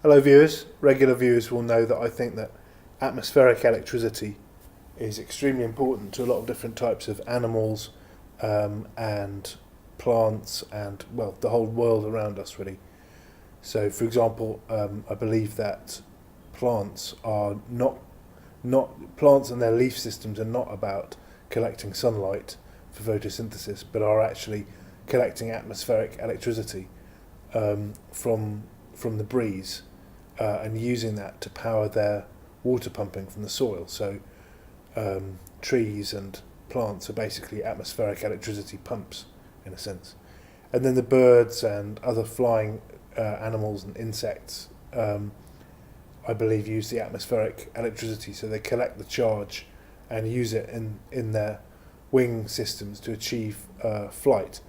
Hello viewers, regular viewers will know that I think that atmospheric electricity is extremely important to a lot of different types of animals and plants and, well, the whole world around us really. So for example, I believe that plants are not plants and their leaf systems are not about collecting sunlight for photosynthesis, but are actually collecting atmospheric electricity from the breeze and using that to power their water pumping from the soil. So trees and plants are basically atmospheric electricity pumps in a sense. And then the birds and other flying animals and insects, I believe, use the atmospheric electricity, so they collect the charge and use it in their wing systems to achieve flight.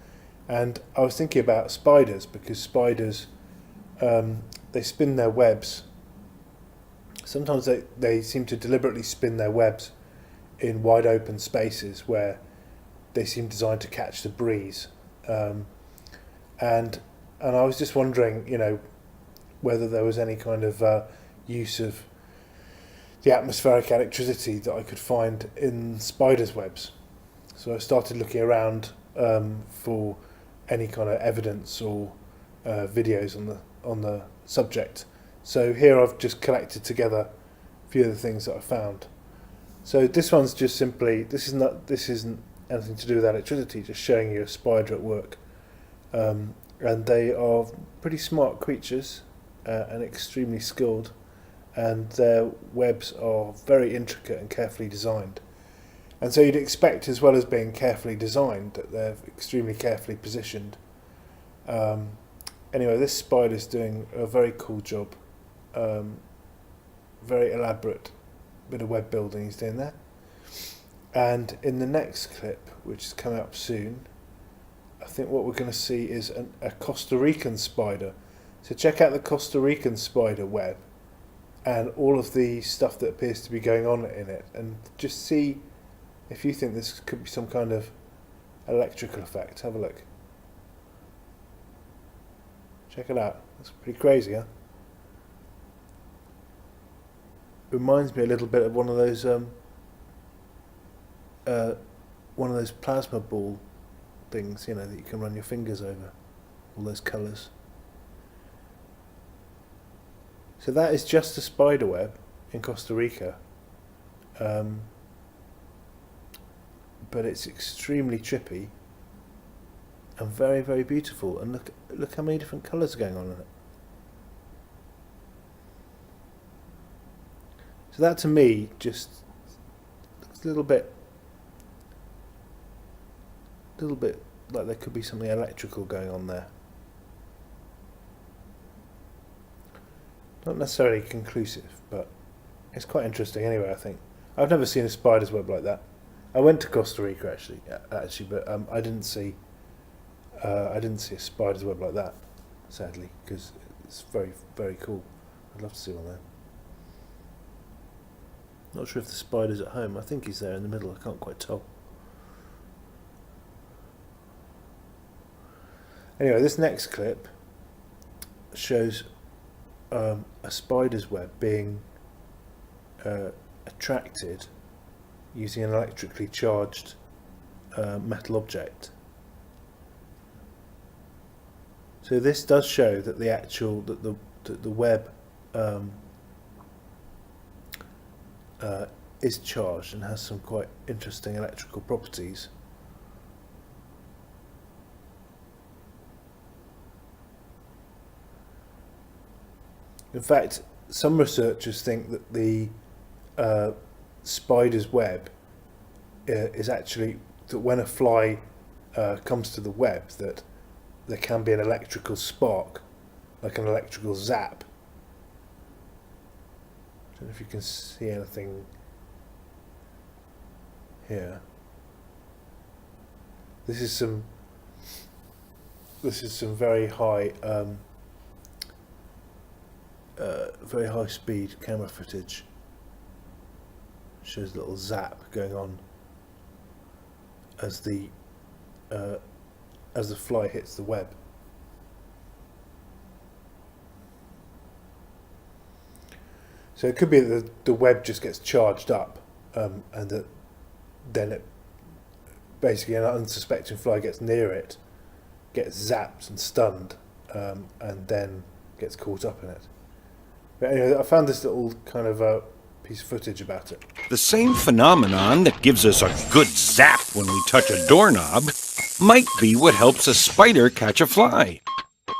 And I was thinking about spiders, because spiders, they spin their webs. Sometimes they seem to deliberately spin their webs in wide open spaces where they seem designed to catch the breeze. And I was just wondering, whether there was any kind of use of the atmospheric electricity that I could find in spiders' webs. So I started looking around for any kind of evidence or videos on the subject. So here I've just collected together a few of the things that I found. So this one's just simply, this isn't anything to do with electricity, just showing you a spider at work. And they are pretty smart creatures and extremely skilled, and their webs are very intricate and carefully designed. And so you'd expect, as well as being carefully designed, that they're extremely carefully positioned. Anyway, this spider's doing a very cool job. Very elaborate bit of web building he's doing there. And in the next clip, which is coming up soon, I think what we're going to see is a Costa Rican spider. So check out the Costa Rican spider web and all of the stuff that appears to be going on in it, and just see if you think this could be some kind of electrical effect. Have a look. Check it out. That's pretty crazy, huh? Reminds me a little bit of one of those plasma ball things, that you can run your fingers over, all those colours. So that is just a spider web in Costa Rica, but it's extremely trippy and very, very beautiful. And look how many different colours are going on in it. So that to me just looks a little bit like there could be something electrical going on there. Not necessarily conclusive, but it's quite interesting anyway, I think. I've never seen a spider's web like that. I went to Costa Rica actually, but I didn't see a spider's web like that, sadly, because it's very, very cool. I'd love to see one there. Not sure if the spider's at home. I think he's there in the middle. I can't quite tell. Anyway, this next clip shows a spider's web being attracted using an electrically charged metal object. So this does show that the web is charged and has some quite interesting electrical properties. In fact, some researchers think that the spider's web is actually, that when a fly comes to the web, that there can be an electrical spark, like an electrical zap. I don't know if you can see anything here. This is some very high speed camera footage. Shows a little zap going on as the fly hits the web. So it could be that the web just gets charged up, and that then it basically an unsuspecting fly gets near it, gets zapped and stunned, and then gets caught up in it. But anyway, I found this little kind of piece of footage about it. The same phenomenon that gives us a good zap when we touch a doorknob might be what helps a spider catch a fly.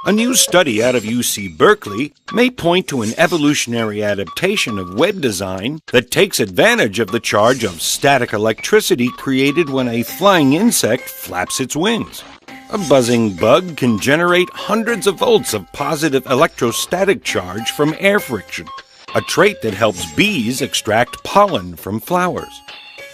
A new study out of UC Berkeley may point to an evolutionary adaptation of web design that takes advantage of the charge of static electricity created when a flying insect flaps its wings. A buzzing bug can generate hundreds of volts of positive electrostatic charge from air friction, a trait that helps bees extract pollen from flowers.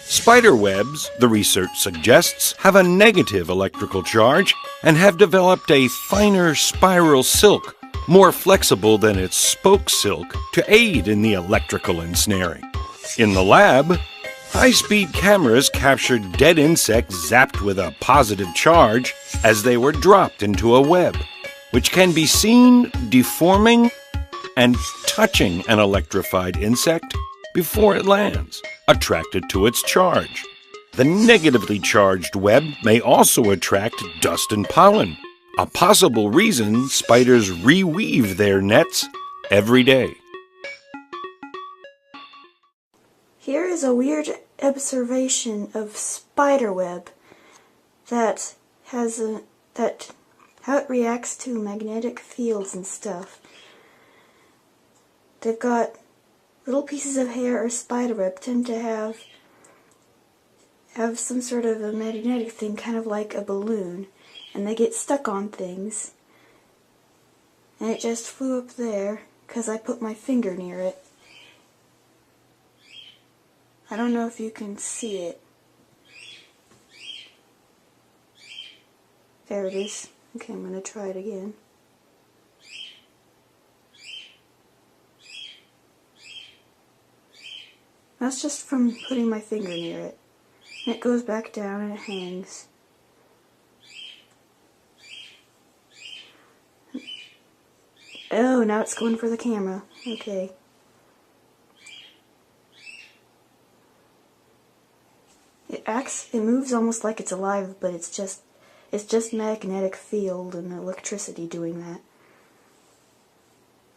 Spider webs, the research suggests, have a negative electrical charge and have developed a finer spiral silk, more flexible than its spoke silk, to aid in the electrical ensnaring. In the lab, high-speed cameras captured dead insects zapped with a positive charge as they were dropped into a web, which can be seen deforming and touching an electrified insect before it lands, attracted to its charge. The negatively charged web may also attract dust and pollen, a possible reason spiders reweave their nets every day. Here is a weird observation of spiderweb that how it reacts to magnetic fields and stuff. They've got little pieces of hair or spiderweb tend to have some sort of a magnetic thing, kind of like a balloon, and they get stuck on things. And it just flew up there because I put my finger near it. I don't know if you can see it. There it is. Okay, I'm going to try it again. That's just from putting my finger near it. And it goes back down and it hangs. Oh, now it's going for the camera. Okay. It moves almost like it's alive, but it's just magnetic field and electricity doing that.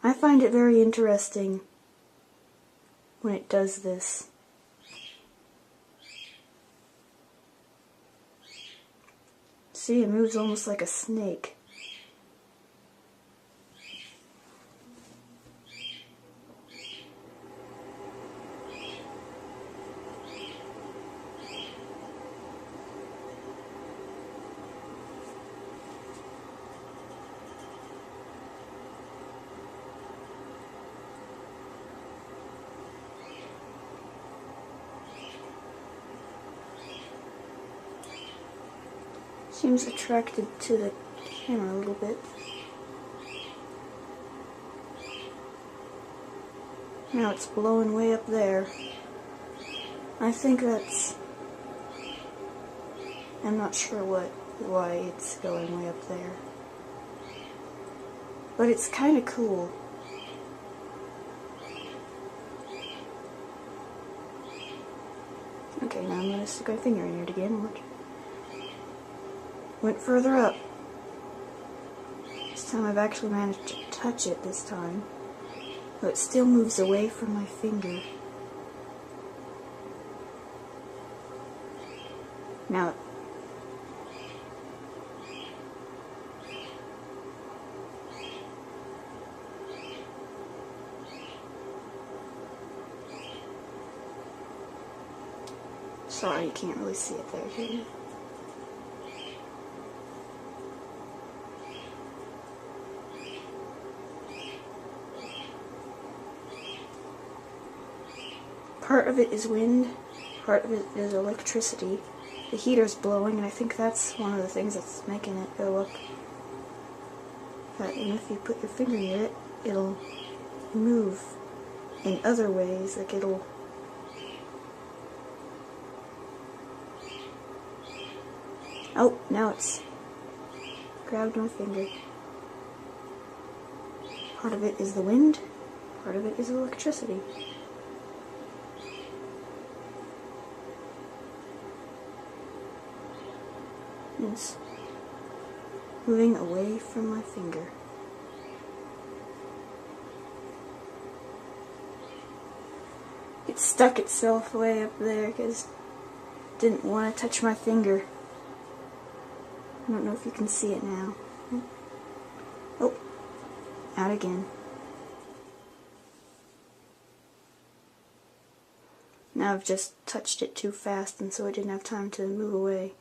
I find it very interesting when it does this. See, it moves almost like a snake. Seems attracted to the camera a little bit. Now it's blowing way up there. I think that's... I'm not sure why it's going way up there. But it's kind of cool. Okay, now I'm going to stick my finger in it again. Watch. Went further up. This time I've actually managed to touch it this time. Though it still moves away from my finger. Now, sorry, you can't really see it there, can you? Part of it is wind, part of it is electricity. The heater's blowing, and I think that's one of the things that's making it go up. And if you put your finger near it, it'll move in other ways, like it'll... Oh, now it's grabbed my finger. Part of it is the wind, part of it is electricity. It's moving away from my finger. It stuck itself way up there because it didn't want to touch my finger. I don't know if you can see it now. Oh, out again. Now I've just touched it too fast, and so it didn't have time to move away.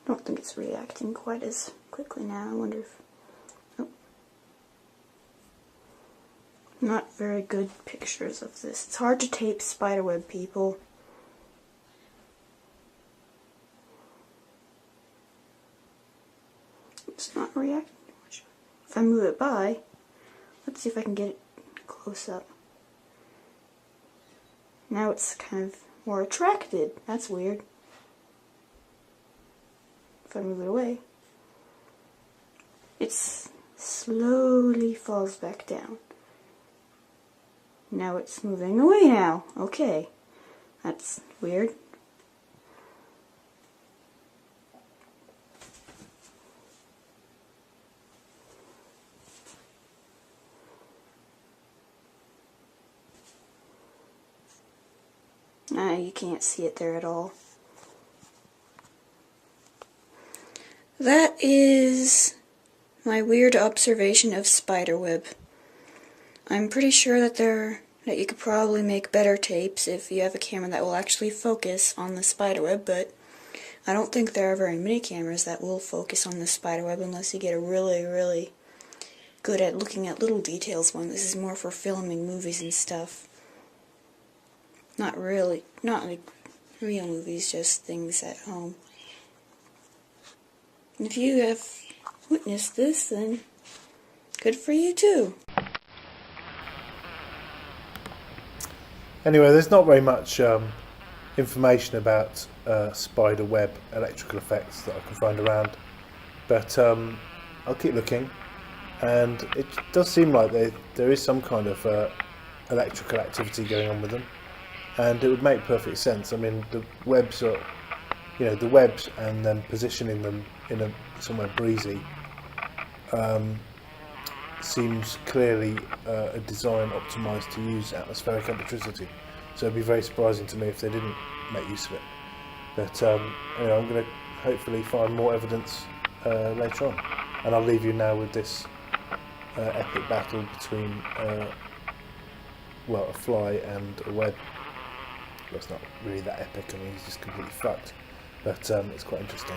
I don't think it's reacting quite as quickly now. I wonder if... Oh. Not very good pictures of this. It's hard to tape spiderweb, people. It's not reacting much. If I move it by, let's see if I can get it close up. Now it's kind of more attracted. That's weird. If I move it away, it slowly falls back down. Now it's moving away now. Okay, that's weird. You can't see it there at all. That is my weird observation of spiderweb. I'm pretty sure that you could probably make better tapes if you have a camera that will actually focus on the spiderweb, but I don't think there are very many cameras that will focus on the spiderweb unless you get a really good at looking at little details one. This is more for filming movies and stuff. Not like real movies, just things at home. And if you have witnessed this, then good for you too. Anyway, there's not very much information about spider web electrical effects that I can find around, but I'll keep looking, and it does seem like there is some kind of electrical activity going on with them, and it would make perfect sense. I mean, the webs are, the webs and then positioning them in somewhere breezy seems clearly a design optimised to use atmospheric electricity. So it'd be very surprising to me if they didn't make use of it. But anyway, I'm going to hopefully find more evidence later on. And I'll leave you now with this epic battle between a fly and a web. Well, it's not really that epic. I mean, he's just completely fucked. But it's quite interesting.